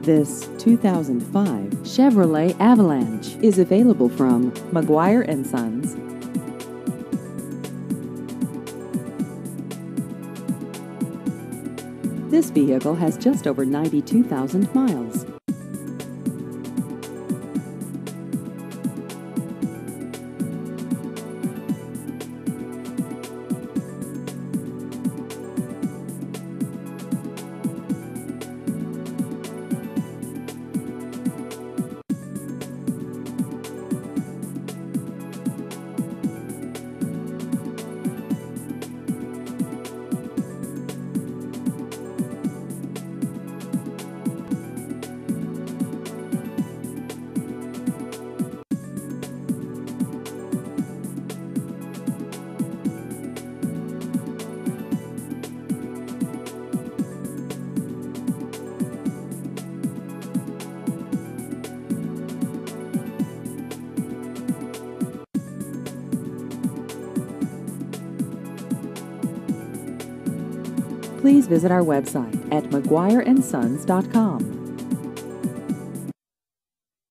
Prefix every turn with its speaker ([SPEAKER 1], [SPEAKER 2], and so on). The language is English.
[SPEAKER 1] This 2005 Chevrolet Avalanche is available from McGuire & Sons. This vehicle has just over 92,000 miles. Please visit our website at mcguireandsons.com.